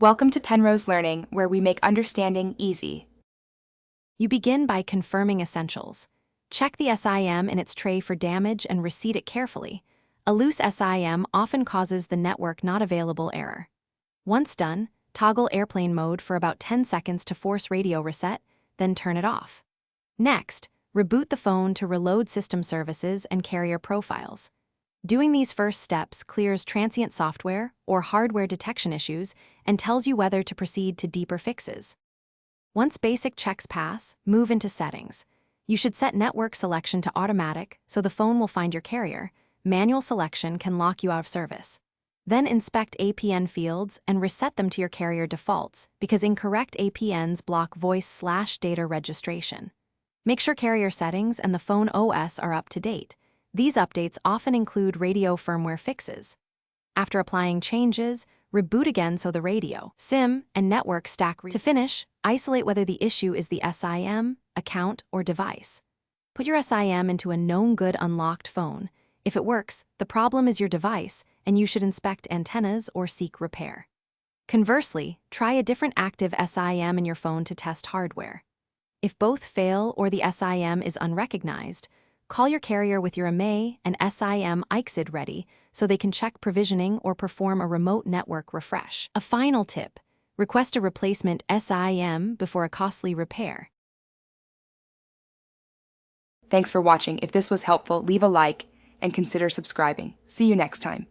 Welcome to Penrose Learning, where we make understanding easy. You begin by confirming essentials. Check the SIM in its tray for damage and reseat it carefully. A loose SIM often causes the network not available error. Once done, toggle airplane mode for about 10 seconds to force radio reset, then turn it off. Next, reboot the phone to reload system services and carrier profiles. Doing these first steps clears transient software or hardware detection issues and tells you whether to proceed to deeper fixes. Once basic checks pass, move into settings. You should set network selection to automatic so the phone will find your carrier. Manual selection can lock you out of service. Then inspect APN fields and reset them to your carrier defaults because incorrect APNs block voice/data registration. Make sure carrier settings and the phone OS are up to date. These updates often include radio firmware fixes. After applying changes, reboot again so the radio, SIM, and network stack. To finish, isolate whether the issue is the SIM, account, or device. Put your SIM into a known good unlocked phone. If it works, the problem is your device, and you should inspect antennas or seek repair. Conversely, try a different active SIM in your phone to test hardware. If both fail or the SIM is unrecognized, call your carrier with your IMEI and SIM ICSID ready so they can check provisioning or perform a remote network refresh. A final tip: request a replacement SIM before a costly repair. Thanks for watching. If this was helpful, leave a like and consider subscribing. See you next time.